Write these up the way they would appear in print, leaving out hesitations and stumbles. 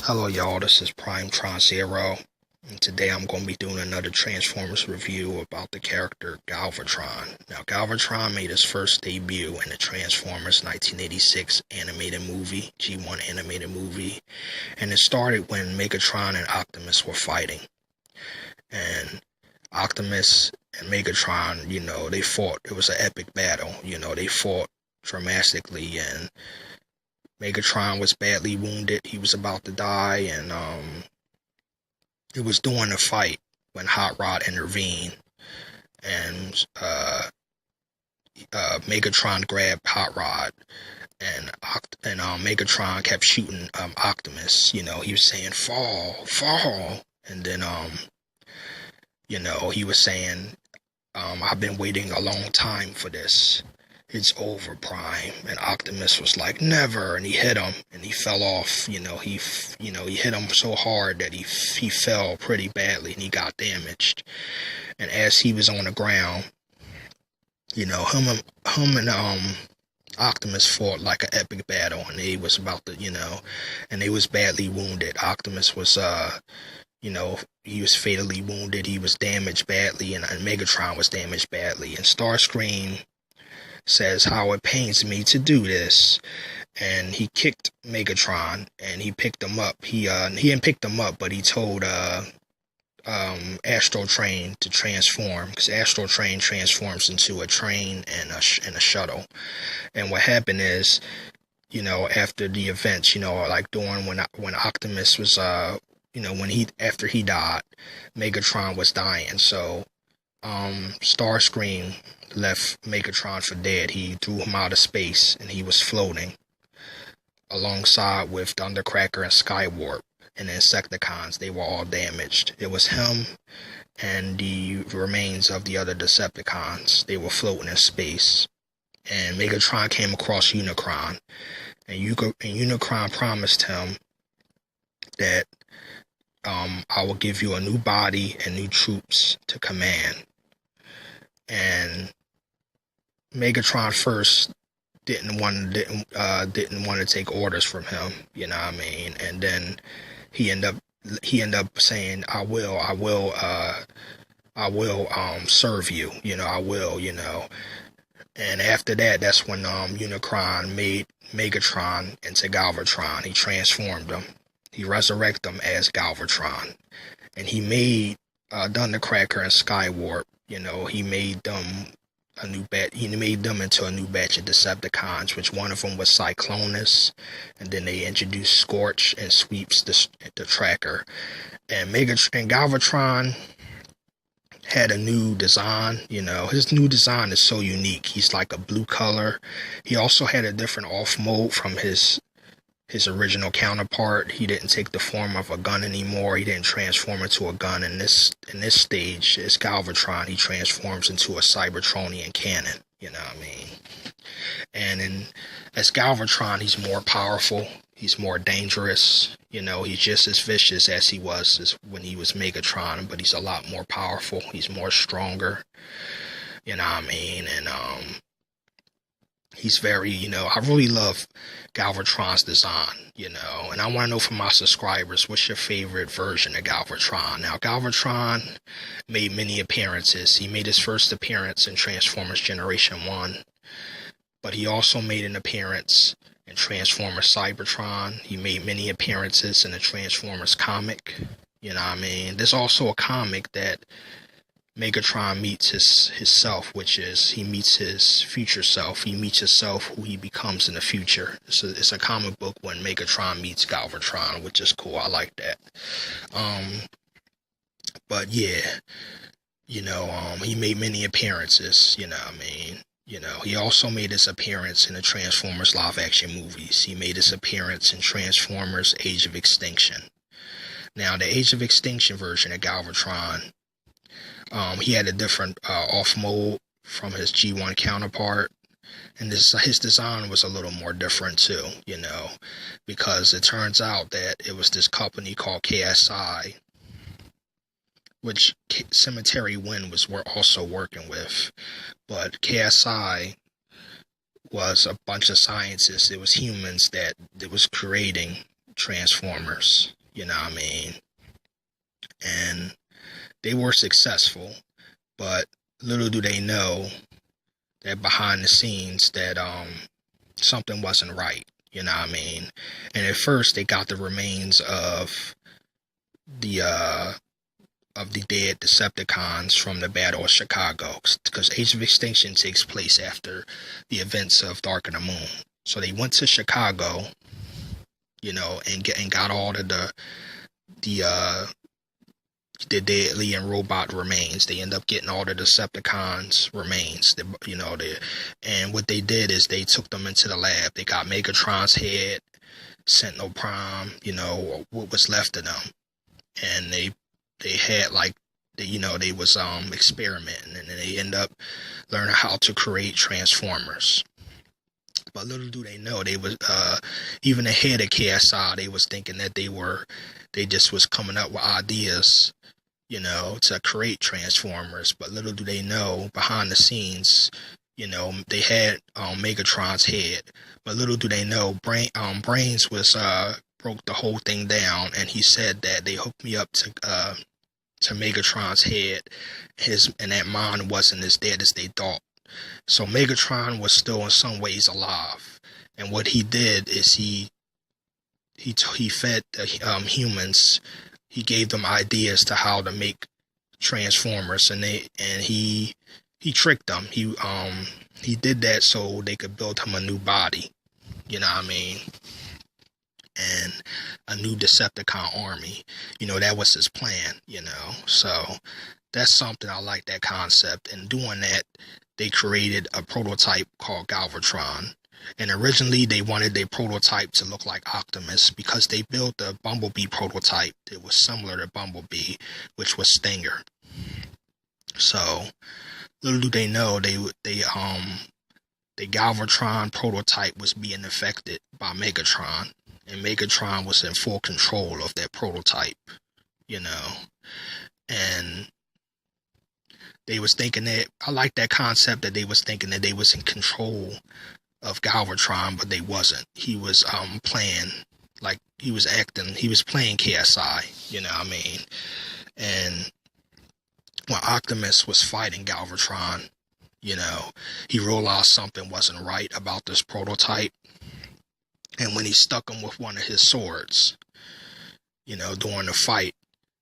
Hello y'all, this is Prime Tron Zero, and today I'm going to be doing another Transformers review about the character Galvatron. Now, Galvatron made his first debut in the Transformers 1986 animated movie, G1 animated movie, and it started when Megatron and Optimus were fighting. And Optimus and Megatron, they fought. It was an epic battle. They fought dramatically, and Megatron was badly wounded. He was about to die, and it was during the fight when Hot Rod intervened, and Megatron grabbed Hot Rod, and Megatron kept shooting Optimus. He was saying "fall, fall," and then he was saying, "I've been waiting a long time for this. It's over, Prime." And Optimus was like, "Never," and he hit him, and he fell off. He hit him so hard that he fell pretty badly, and he got damaged. And as he was on the ground, him and Optimus fought like an epic battle, and they was about to, and they was badly wounded. Optimus was, he was fatally wounded. He was damaged badly, and Megatron was damaged badly. And Starscream says how it pains me to do this, and he kicked Megatron, and he picked him up. He didn't pick him up, but he told Astro Train to transform, because Astro Train transforms into a train and a shuttle. And what happened is, after the events, like during when Optimus was after he died, Megatron was dying, so Starscream left Megatron for dead. He threw him out of space, and he was floating alongside with Thundercracker and Skywarp and the Insecticons. They were all damaged. It was him and the remains of the other Decepticons. They were floating in space. And Megatron came across Unicron, and Unicron promised him that I will give you a new body and new troops to command. And Megatron first didn't want to take orders from him, and then he ended up saying, I will serve you, I will, and after that, that's when Unicron made Megatron into Galvatron. He transformed him. He resurrected him as Galvatron, and he made Thundercracker and Skywarp. He made them He made them into a new batch of Decepticons, which one of them was Cyclonus, and then they introduced Scorch and Sweeps the Tracker, and Galvatron had a new design. His new design is so unique. He's like a blue color. He also had a different off mode from his original counterpart. He didn't take the form of a gun anymore. He didn't transform into a gun. In this stage, as Galvatron, he transforms into a Cybertronian cannon. And as Galvatron, he's more powerful. He's more dangerous. He's just as vicious as he was when he was Megatron, but he's a lot more powerful. He's more stronger. And he's very, I really love Galvatron's design, and I want to know from my subscribers, what's your favorite version of Galvatron? Now, Galvatron made many appearances. He made his first appearance in Transformers Generation 1, but he also made an appearance in Transformers Cybertron. He made many appearances in the Transformers comic, There's also a comic that Megatron meets his self, which is he meets his future self. He meets himself, who he becomes in the future. It's a comic book when Megatron meets Galvatron, which is cool. I like that. But yeah, he made many appearances. He also made his appearance in the Transformers live-action movies. He made his appearance in Transformers: Age of Extinction. Now, the Age of Extinction version of Galvatron, he had a different off mode from his G1 counterpart, and his design was a little more different too, because it turns out that it was this company called KSI, which Cemetery Wind were also working with, but KSI was a bunch of scientists. It was humans that was creating Transformers, you know what I mean? And they were successful, but little do they know that behind the scenes that something wasn't right, you know what I mean? And at first they got the remains the uh of the dead Decepticons from the Battle of Chicago, because Age of Extinction takes place after the events of Dark of the Moon. So they went to Chicago, you know, and got all of the deadly and robot remains. They end up getting all the Decepticons remains, and what they did is they took them into the lab. They got Megatron's head, Sentinel Prime, you know, what was left of them, and they had they was experimenting, and then they end up learning how to create Transformers. But little do they know, they was even ahead of KSI, they was thinking that they just was coming up with ideas, you know, to create Transformers. But little do they know, behind the scenes, you know, they had Megatron's head. But little do they know, Brains was broke the whole thing down, and he said that they hooked me up to Megatron's head. And that mind wasn't as dead as they thought. So Megatron was still in some ways alive. And what he did is he fed the humans. He gave them ideas to how to make Transformers, and he tricked them. He did that so they could build him a new body, you know what I mean, and a new Decepticon army. You know, that was his plan, you know. So that's something, I like that concept. And doing that, they created a prototype called Galvatron. And originally they wanted their prototype to look like Optimus, because they built a Bumblebee prototype that was similar to Bumblebee, which was Stinger. So little do they know, the Galvatron prototype was being affected by Megatron, and Megatron was in full control of that prototype, you know. And they was thinking that, I like that concept, that they was thinking that they was in control of Galvatron, but they wasn't. He was playing, like, he was playing KSI, you know what I mean? And when Optimus was fighting Galvatron, you know, he realized something wasn't right about this prototype. And when he stuck him with one of his swords, you know, during the fight,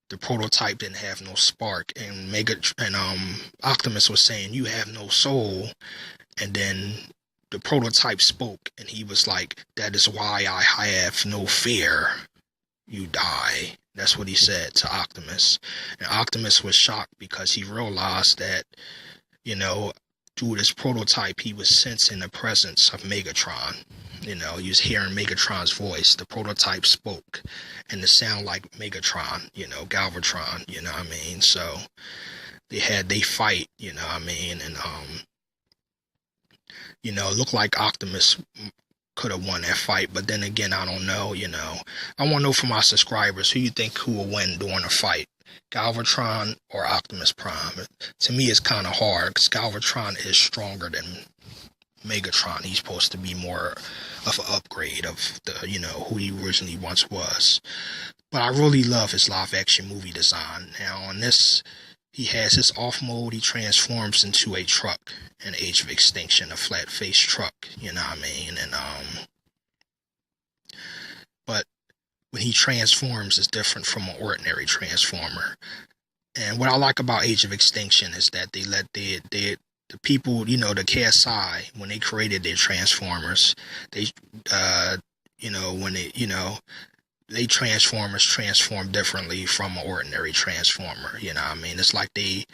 the prototype didn't have no spark. And Optimus was saying, "You have no soul." And then the prototype spoke, and he was like, "That is why I have no fear. You die." That's what he said to Optimus. And Optimus was shocked, because he realized that, you know, through this prototype, he was sensing the presence of Megatron. You know, he was hearing Megatron's voice. The prototype spoke, and it sounded like Megatron, you know, Galvatron, you know what I mean? So they fight, you know what I mean? And, you know, it looked like Optimus could have won that fight, but then again, I don't know, you know. I want to know from my subscribers, who will win during a fight, Galvatron or Optimus Prime? To me, it's kind of hard, because Galvatron is stronger than Megatron. He's supposed to be more of an upgrade of the, you know, who he originally once was. But I really love his live action movie design. Now on this, he has his off mode. He transforms into a truck in Age of Extinction, a flat face truck, you know what I mean? And but when he transforms, is different from an ordinary transformer. And what I like about Age of Extinction is that they let the people, you know, the KSI, when they created their Transformers, they, you know, when they, you know, they Transformers transform differently from an ordinary Transformer, you know what I mean? It's like they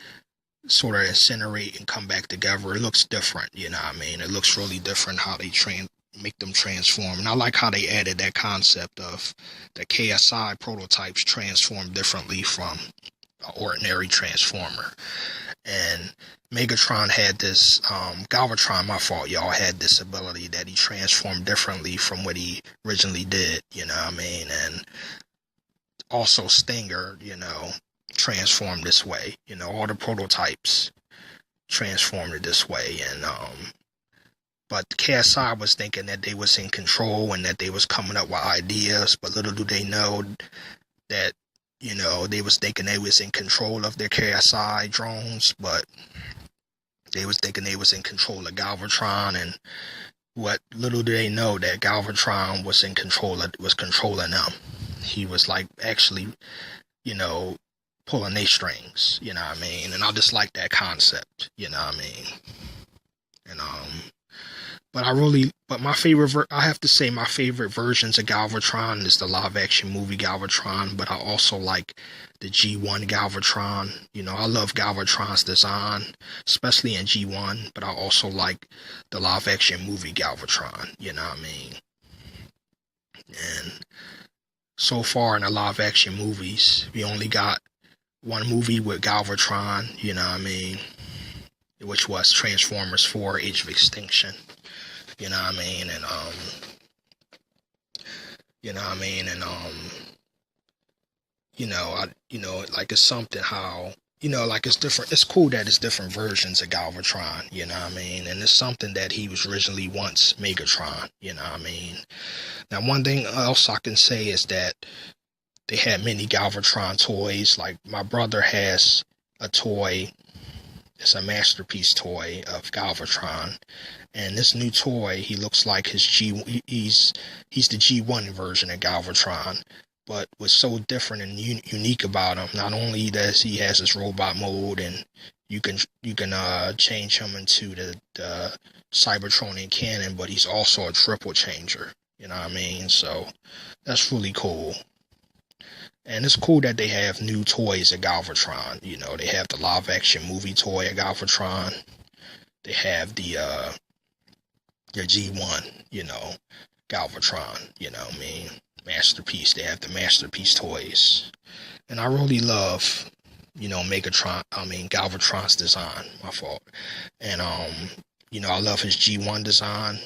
sort of incinerate and come back together. It looks different, you know what I mean? It looks really different how they make them transform. And I like how they added that concept of the KSI prototypes transform differently from an ordinary Transformer. And Megatron had this, Galvatron, my fault, y'all, had this ability that he transformed differently from what he originally did, you know what I mean? And also Stinger, you know, transformed this way. You know, all the prototypes transformed it this way. And, but KSI was thinking that they was in control and that they was coming up with ideas, but little do they know, that, they was thinking they was in control of their KSI drones, but they was thinking they was in control of Galvatron, and what little do they know that Galvatron was controlling them. He was like actually, pulling their strings, you know what I mean? And I just like that concept, you know what I mean? And I have to say my favorite versions of Galvatron is the live action movie Galvatron, but I also like the G1 Galvatron. I love Galvatron's design, especially in G1, but I also like the live action movie Galvatron, you know what I mean? And so far in the live action movies, we only got one movie with Galvatron, you know what I mean? Which was Transformers 4: Age of Extinction. You know what I mean? And like it's something how, like it's different. It's cool that it's different versions of Galvatron, you know what I mean? And it's something that he was originally once Megatron, you know what I mean? Now, one thing else I can say is that they had many Galvatron toys. Like my brother has a toy. It's a masterpiece toy of Galvatron. And this new toy, he looks like he's the G1 version of Galvatron. But what's so different and unique about him, not only does he has his robot mode and you can change him into the Cybertronian cannon, but he's also a triple changer. You know what I mean? So that's really cool. And it's cool that they have new toys of Galvatron. They have the live action movie toy of Galvatron. They have the G1, Galvatron, I mean, masterpiece. They have the masterpiece toys. And I really love, Galvatron's design, my fault. And, I love his G1 design.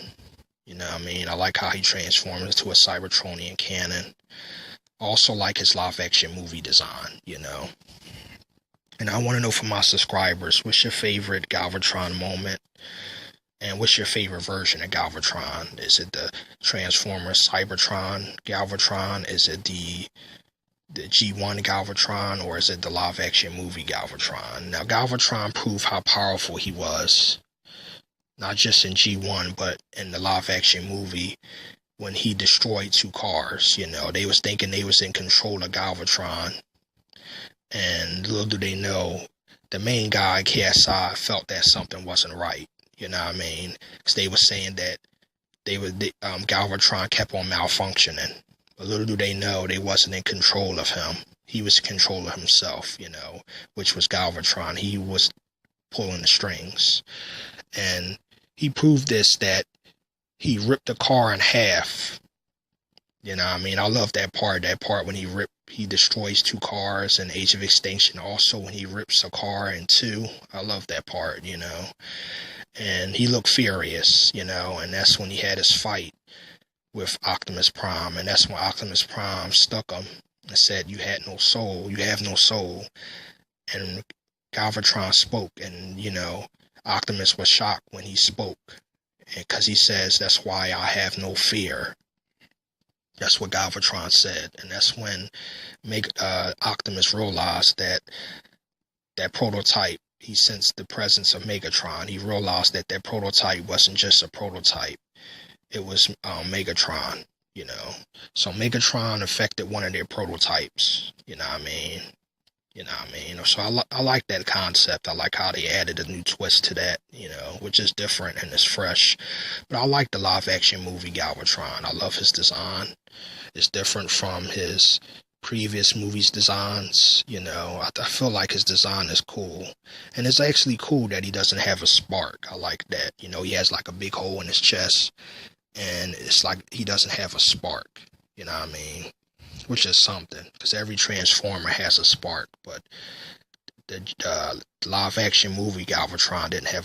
I like how he transforms into a Cybertronian cannon. Also like his live action movie design, And I want to know from my subscribers, what's your favorite Galvatron moment? And what's your favorite version of Galvatron? Is it the Transformers Cybertron Galvatron? Is it the G1 Galvatron? Or is it the live action movie Galvatron? Now, Galvatron proved how powerful he was, not just in G1, but in the live action movie when he destroyed two cars. They was thinking they was in control of Galvatron. And little do they know, the main guy, KSI, felt that something wasn't right. You know what I mean? Because they were saying that Galvatron kept on malfunctioning. But little do they know, they wasn't in control of him. He was in control of himself, which was Galvatron. He was pulling the strings. And he proved this, that he ripped the car in half. You know what I mean? I love that part when he destroys two cars in Age of Extinction. Also, when he rips a car in two, I love that part, And he looked furious, and that's when he had his fight with Optimus Prime. And that's when Optimus Prime stuck him and said, "You had no soul. You have no soul." And Galvatron spoke, and, Optimus was shocked when he spoke. Because he says, "That's why I have no fear." That's what Galvatron said. And that's when Optimus realized that prototype, he sensed the presence of Megatron. He realized that prototype wasn't just a prototype. It was Megatron, So Megatron affected one of their prototypes, you know what I mean? So I like that concept. I like how they added a new twist to that, which is different and is fresh. But I like the live action movie Galvatron. I love his design. It's different from his previous movies' designs. I feel like his design is cool. And it's actually cool that he doesn't have a spark. I like that. He has like a big hole in his chest. And it's like he doesn't have a spark. You know what I mean? Which is something, because every Transformer has a spark, but the live action movie Galvatron didn't have